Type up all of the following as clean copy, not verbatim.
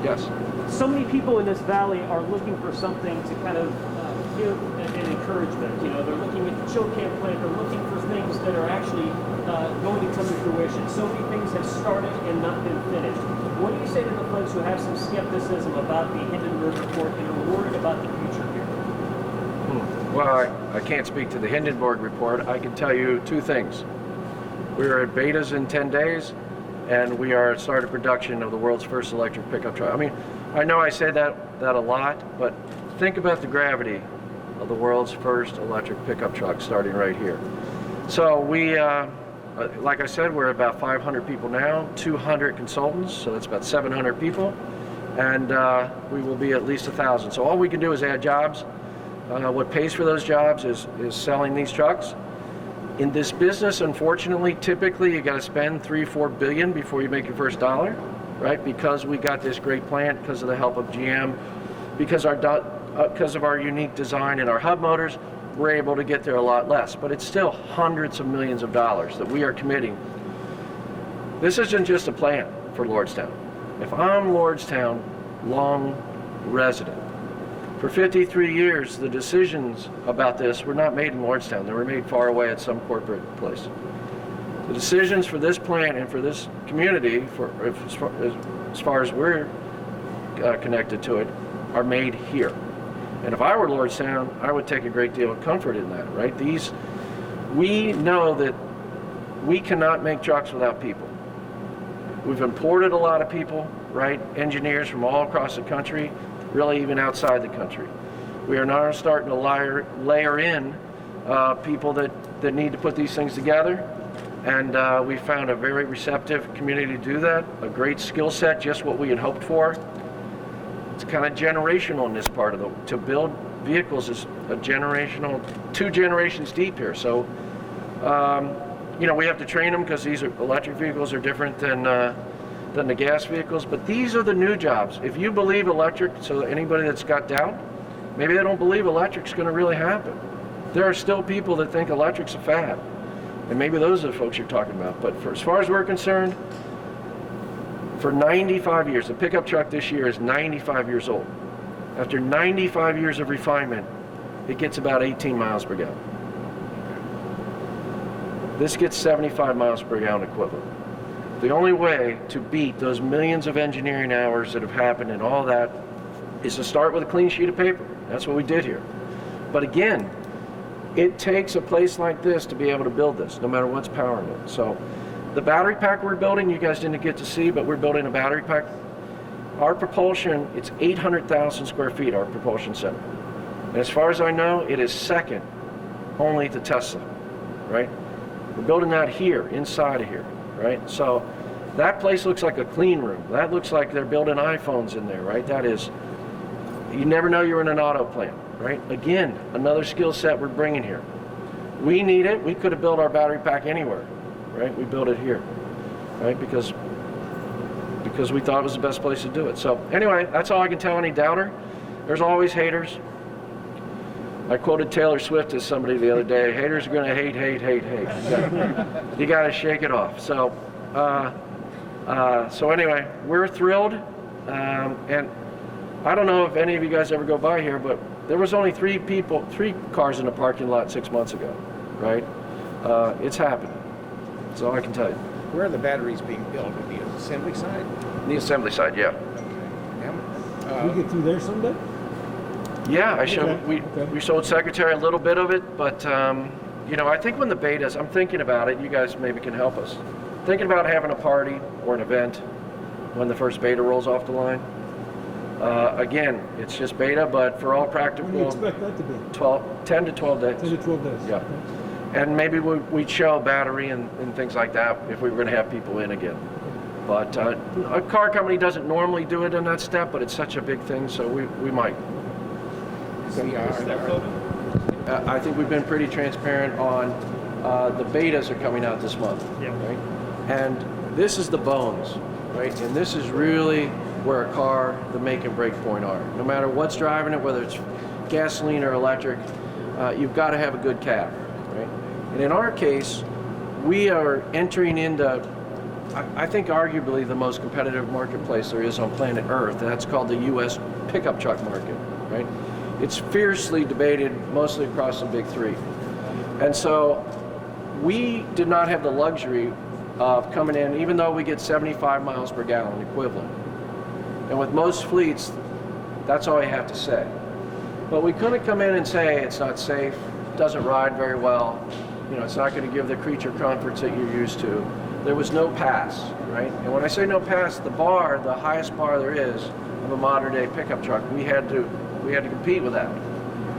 Yes. So many people in this valley are looking for something to kind of give an encouragement. You know, they're looking at the chill camp plant. They're looking for things that are actually going to come to fruition. So many things have started and not been finished. What do you say to the folks who have some skepticism about the Hindenburg report and are worried about the future here? Well, I can't speak to the Hindenburg report. I can tell you two things. We are at betas in 10 days, and we are starting production of the world's first electric pickup truck. I mean, I know I say that a lot, but think about the gravity of the world's first electric pickup truck starting right here. So we, like I said, we're about 500 people now, 200 consultants, so that's about 700 people, and we will be at least 1,000. So all we can do is add jobs. What pays for those jobs is selling these trucks. In this business, unfortunately, typically you got to spend $3-4 billion before you make your first dollar, right? Because we got this great plant, because of the help of GM, because of our unique design and our hub motors, we're able to get there a lot less. But it's still hundreds of millions of dollars that we are committing. This isn't just a plant for Lordstown. If I'm Lordstown long resident, for 53 years, the decisions about this were not made in Lordstown. They were made far away at some corporate place. The decisions for this plant and for this community, as far as we're connected to it, are made here. And if I were Lordstown, I would take a great deal of comfort in that, right? We know that we cannot make trucks without people. We've imported a lot of people, right? Engineers from all across the country, really even outside the country. We are now starting to layer in people that need to put these things together, and we found a very receptive community to do that, a great skill set, just what we had hoped for. It's kind of generational in this part of to build vehicles is a generational, 2 generations deep here. So, you know, we have to train them because these electric vehicles are different than the gas vehicles, but these are the new jobs. If you believe electric, so anybody that's got doubt, maybe they don't believe electric's going to really happen. There are still people that think electric's a fad, and maybe those are the folks you're talking about. But as far as we're concerned, for 95 years, the pickup truck this year is 95 years old. After 95 years of refinement, it gets about 18 miles per gallon. This gets 75 miles per gallon equivalent. The only way to beat those millions of engineering hours that have happened and all that is to start with a clean sheet of paper. That's what we did here. But again, it takes a place like this to be able to build this, no matter what's powering it. So the battery pack we're building, you guys didn't get to see, but we're building a battery pack. Our propulsion, it's 800,000 square feet, our propulsion center. And as far as I know, it is second only to Tesla, right? We're building that here, inside of here, right? So that place looks like a clean room. That looks like they're building iPhones in there, right? That is, you never know you're in an auto plant, right? Again, another skill set we're bringing here. We need it. We could have built our battery pack anywhere, right? We built it here, right? Because we thought it was the best place to do it. So anyway, that's all I can tell any doubter. There's always haters. I quoted Taylor Swift as somebody the other day. Haters are going to hate, hate, hate, hate. You got to shake it off. So, so anyway, we're thrilled, and I don't know if any of you guys ever go by here, but there was only 3 cars in the parking lot 6 months ago, right? It's happening. That's all I can tell you. Where are the batteries being built? At the assembly side? The assembly side, yeah. Yeah. We get through there someday? Yeah, I showed. Okay. We showed Secretary a little bit of it, but you know, I think when the betas, I'm thinking about it. You guys maybe can help us. Thinking about having a party or an event when the first beta rolls off the line. Again, it's just beta, but for all practical, When do you expect that to be? 10 to 12 days. 10 to 12 days. Yeah. Okay. And maybe we'd show battery and things like that if we were going to have people in again. But a car company doesn't normally do it in that step, but it's such a big thing, so we might. I think we've been pretty transparent on the betas are coming out this month, Yeah. right? And this is the bones, right? And this is really where a car, the make and break point are. No matter what's driving it, whether it's gasoline or electric, you've got to have a good cab, right? And in our case, we are entering into I think arguably the most competitive marketplace there is on planet Earth. That's called the U.S. pickup truck market, right? It's fiercely debated mostly across the big three. And so we did not have the luxury of coming in, even though we get 75 miles per gallon equivalent. And with most fleets, that's all you have to say. But we couldn't come in and say it's not safe, doesn't ride very well, you know, it's not going to give the creature comforts that you're used to. There was no pass, right? And when I say no pass, the bar, the highest bar there is of a modern day pickup truck, we had to compete with that.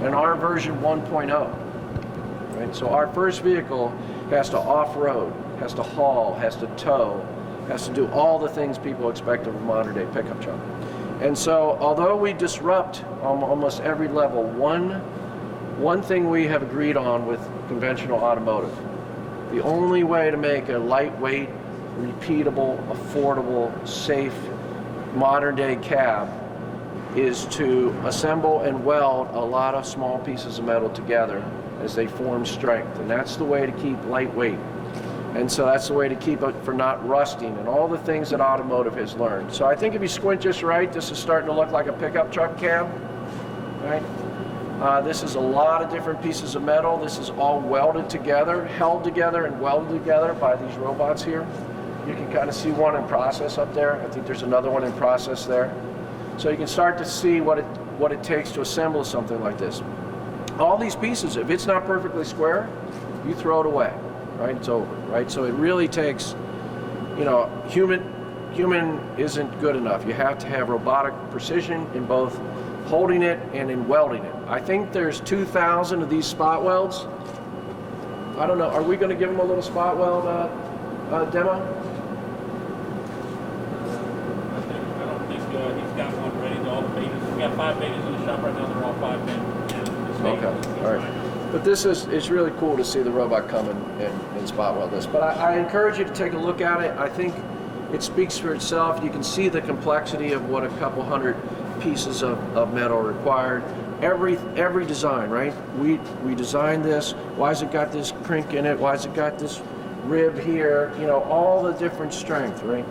And our version 1.0, right? So our first vehicle has to off-road, has to haul, has to tow, has to do all the things people expect of a modern day pickup truck. And so although we disrupt almost every level, one thing we have agreed on with conventional automotive, the only way to make a lightweight, repeatable, affordable, safe, modern day cab is to assemble and weld a lot of small pieces of metal together as they form strength. And that's the way to keep lightweight. And so that's the way to keep it from not rusting and all the things that automotive has learned. So I think if you squint just right, this is starting to look like a pickup truck cab, right? This is a lot of different pieces of metal. This is all welded together, held together and welded together by these robots here. You can kind of see one in process up there. I think there's another one in process there. So you can start to see what it takes to assemble something like this. All these pieces, if it's not perfectly square, you throw it away, right? It's over, right? So it really takes, you know, human isn't good enough. You have to have robotic precision in both holding it and in welding it. I think there's 2,000 of these spot welds. I don't know, are we going to give them a little spot weld demo? I don't think he's got one ready to all the betas. We got 5 betas in the shop right now. They're all 5 men. Okay, all right. But this is, it's really cool to see the robot come and spot weld this. But I encourage you to take a look at it. I think it speaks for itself. You can see the complexity of what a couple hundred pieces of metal are required. Every design, right? We designed this. Why has it got this crink in it? Why has it got this rib here? You know, all the different strength, right?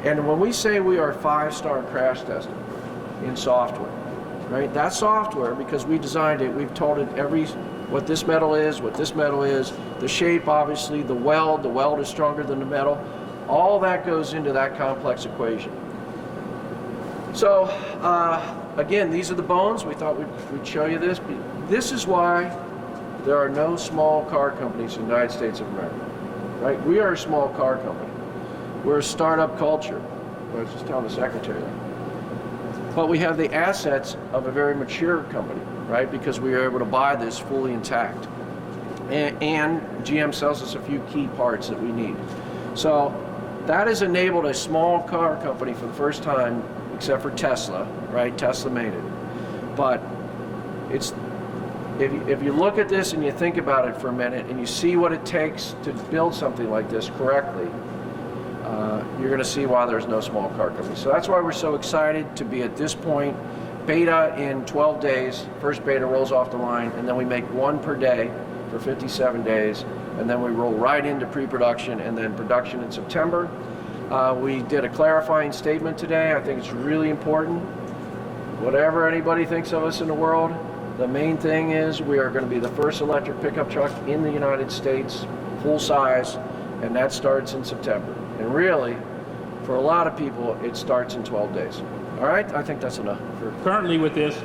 And when we say we are 5-star crash tested in software, right? That software, because we designed it, we've told it what this metal is, what this metal is, the shape, obviously, the weld is stronger than the metal. All that goes into that complex equation. So, again, these are the bones. We thought we'd show you this. This is why there are no small car companies in the United States of America, right? We are a small car company. We're a startup culture. I was just telling the secretary that. But we have the assets of a very mature company, right? Because we were able to buy this fully intact. And GM sells us a few key parts that we need. So that has enabled a small car company for the first time, except for Tesla, right? Tesla made it. But it's, if you look at this and you think about it for a minute and you see what it takes to build something like this correctly, you're going to see why there's no small car company. So that's why we're so excited to be at this point. Beta in 12 days. First beta rolls off the line, and then we make one per day for 57 days, and then we roll right into pre-production and then production in September. We did a clarifying statement today. I think it's really important. Whatever anybody thinks of us in the world, the main thing is we are going to be the first electric pickup truck in the United States, full size, and that starts in September. And really, for a lot of people, it starts in 12 days. All right, I think that's enough. Currently with this,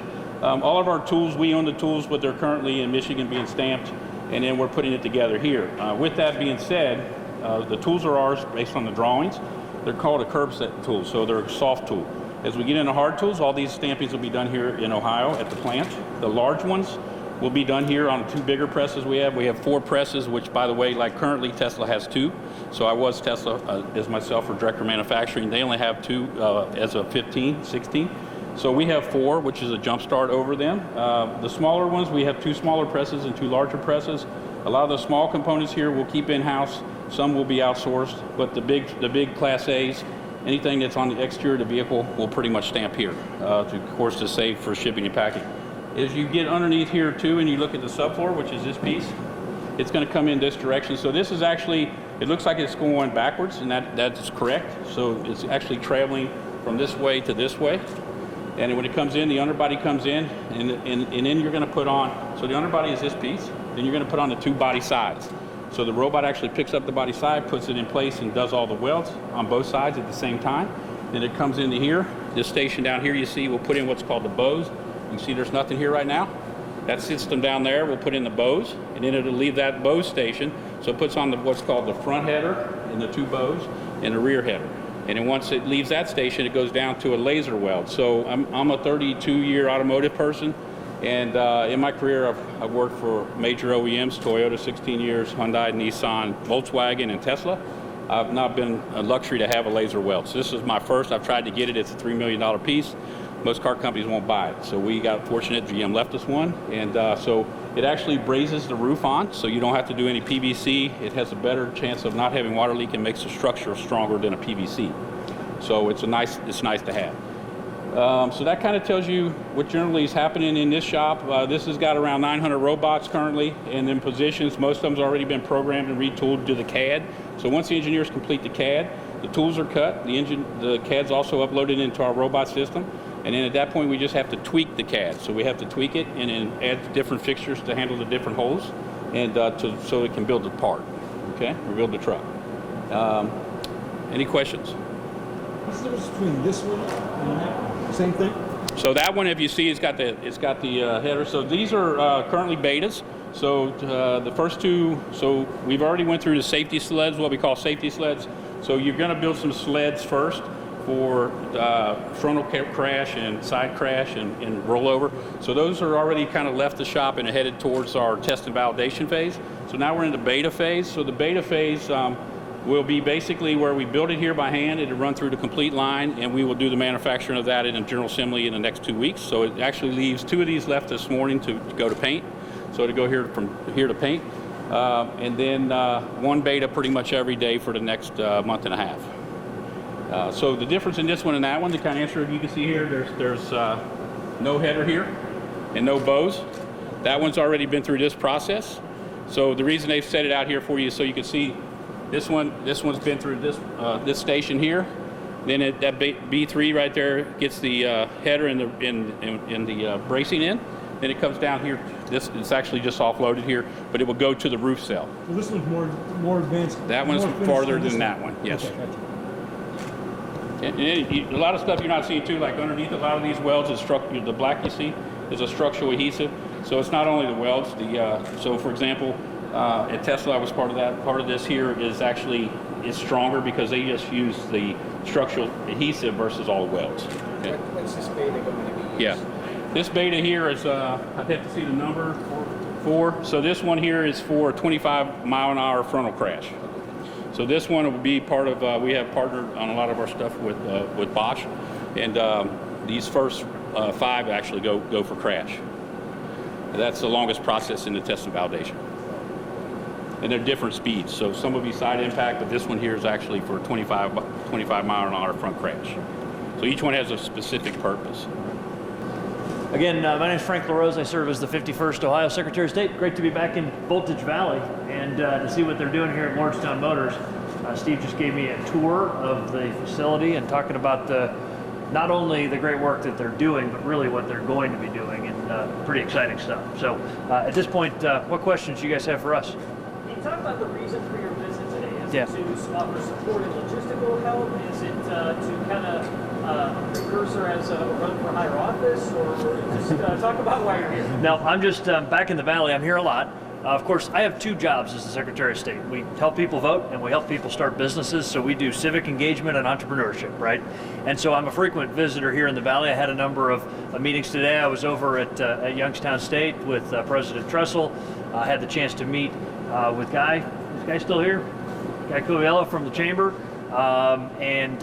all of our tools, we own the tools, but they're currently in Michigan being stamped, and then we're putting it together here. With that being said, the tools are ours based on the drawings. They're called a curb set tool, so they're a soft tool. As we get into hard tools, all these stampings will be done here in Ohio at the plant. The large ones will be done here on 2 bigger presses we have. We have 4 presses, which, by the way, like currently Tesla has 2. So I was Tesla as myself for director of manufacturing. They only have 2 as of 15, 16. So we have 4, which is a jump start over them. The smaller ones, we have 2 smaller presses and 2 larger presses. A lot of the small components here we'll keep in-house. Some will be outsourced, but the big Class A's, anything that's on the exterior of the vehicle, will pretty much stamp here, of course, to save for shipping and packing. As you get underneath here too, and you look at the subfloor, which is this piece, it's going to come in this direction. So this is actually It looks like it's going backwards, and that is correct. So it's actually traveling from this way to this way. And when it comes in, the underbody comes in, and then you're going to put on, so the underbody is this piece, then you're going to put on the two body sides. So the robot actually picks up the body side, puts it in place, and does all the welds on both sides at the same time. Then it comes into here. This station down here you see, we'll put in what's called the bows. You can see there's nothing here right now. That system down there, we'll put in the bows, and then it'll leave that bow station. So it puts on what's called the front header and the two bows and the rear header. And then once it leaves that station, it goes down to a laser weld. So I'm a 32-year automotive person, and in my career I've worked for major OEMs, Toyota 16 years, Hyundai, Nissan, Volkswagen, and Tesla. I've not been a luxury to have a laser weld. So this is my first. I've tried to get it. It's a $3 million piece. Most car companies won't buy it. So we got fortunate, GM left us one. And so it actually brazes the roof on, so you don't have to do any PVC. It has a better chance of not having water leak and makes the structure stronger than a PVC. So it's nice to have. So that kind of tells you what generally is happening in this shop. This has got around 900 robots currently and in positions. Most of them's already been programmed and retooled to the CAD. So once the engineers complete the CAD, the tools are cut, the CAD's also uploaded into our robot system. And then at that point, we just have to tweak the CAD. So we have to tweak it and then add different fixtures to handle the different holes, and so it can build the part, okay, or build the truck. Any questions? What's the difference between this one and that one? Same thing? So that one, if you see, it's got the header. So these are currently betas. So the first two, so we've already went through the safety sleds, what we call safety sleds. So you're going to build some sleds first for frontal crash and side crash and rollover. So those are already kind of left the shop and are headed towards our test and validation phase. So now we're in the beta phase. So the beta phase will be basically where we build it here by hand. It'll run through the complete line, and we will do the manufacturing of that in a general assembly in the next 2 weeks. So it actually leaves 2 of these left this morning to go to paint. So to go here from here to paint. And then one beta pretty much every day for the next month and a half. So the difference in this one and that one, to kind of answer, you can see here, there's no header here and no bows. That one's already been through this process. So the reason they've set it out here for you, so you can see this one's been through this station here. Then that B3 right there gets the header and the bracing in. Then it comes down here. It's actually just offloaded here, but it will go to the roof cell. So this one's more advanced. That one's farther than that one. Yes. Okay, gotcha. And a lot of stuff you're not seeing too, like underneath a lot of these welds, the black you see is a structural adhesive. So it's not only the welds. So for example, at Tesla, I was part of that. Part of this here is stronger because they just use the structural adhesive versus all the welds. Okay. What's this beta going to be used? Yeah. This beta here is, I'd have to see the number, 4. So this one here is for a 25-mile-an-hour frontal crash. So this one will be part of, we have partnered on a lot of our stuff with Bosch, and these first 5 actually go for crash. That's the longest process in the test and validation. And they're different speeds, so some will be side impact, but this one here is actually for 25 mile-an-hour front crash. So each one has a specific purpose. Again, my name is Frank LaRose. I serve as the 51st Ohio Secretary of State. Great to be back in Voltage Valley and to see what they're doing here at Lordstown Motors. Steve just gave me a tour of the facility and talking about not only the great work that they're doing, but really what they're going to be doing, and pretty exciting stuff. So at this point, what questions do you guys have for us? Can you talk about the reason for your visit today? Is Yeah. it to offer support and logistical help? Is it to kind of precursor as a run for higher office, or just talk about why you're here? No, I'm just back in the Valley. I'm here a lot. Of course, I have 2 jobs as the Secretary of State. We help people vote and we help people start businesses, so we do civic engagement and entrepreneurship, right? And so I'm a frequent visitor here in the Valley. I had a number of meetings today. I was over at Youngstown State with President Tressel. I had the chance to meet with Guy. Is Guy still here? Guy Coviello from the Chamber, and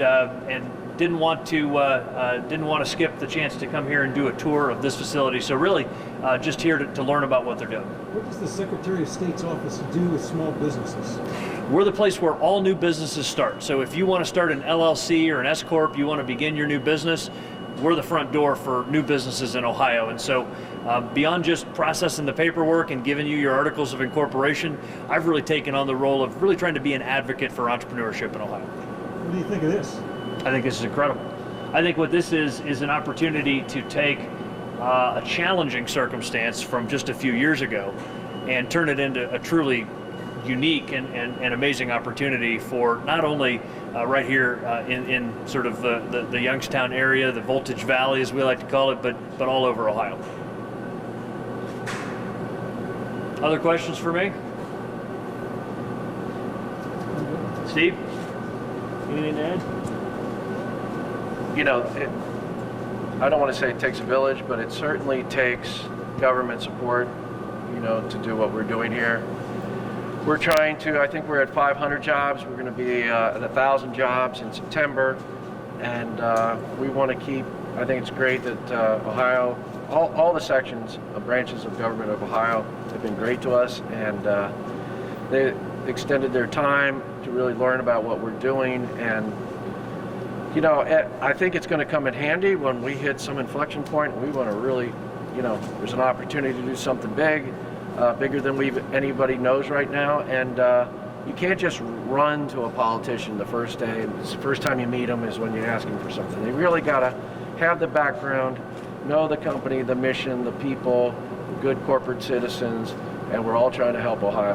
didn't want to skip the chance to come here and do a tour of this facility. So really, just here to learn about what they're doing. What does the Secretary of State's office do with small businesses? We're the place where all new businesses start. So if you want to start an LLC or an S-Corp, you want to begin your new business, we're the front door for new businesses in Ohio. And so Beyond just processing the paperwork and giving you your articles of incorporation, I've really taken on the role of really trying to be an advocate for entrepreneurship in Ohio. What do you think of this? I think this is incredible. I think what this is an opportunity to take a challenging circumstance from just a few years ago and turn it into a truly unique and amazing opportunity for not only right here in sort of the Youngstown area, the Voltage Valley as we like to call it, but all over Ohio. Other questions for me? Steve? Anything to add? You know, I don't want to say it takes a village, but it certainly takes government support, you know, to do what we're doing here. We're trying to, I think we're at 500 jobs. We're going to be at 1,000 jobs in September. And we want to keep, I think it's great that Ohio, all the sections of branches of government of Ohio have been great to us. And they extended their time to really learn about what we're doing. And, you know, I think it's going to come in handy when we hit some inflection point. And we want to really, you know, there's an opportunity to do something big. Bigger than anybody knows right now, and you can't just run to a politician the first day. The first time you meet them is when you're asking for something. They really got to have the background, know the company, the mission, the people, good corporate citizens, and we're all trying to help Ohio.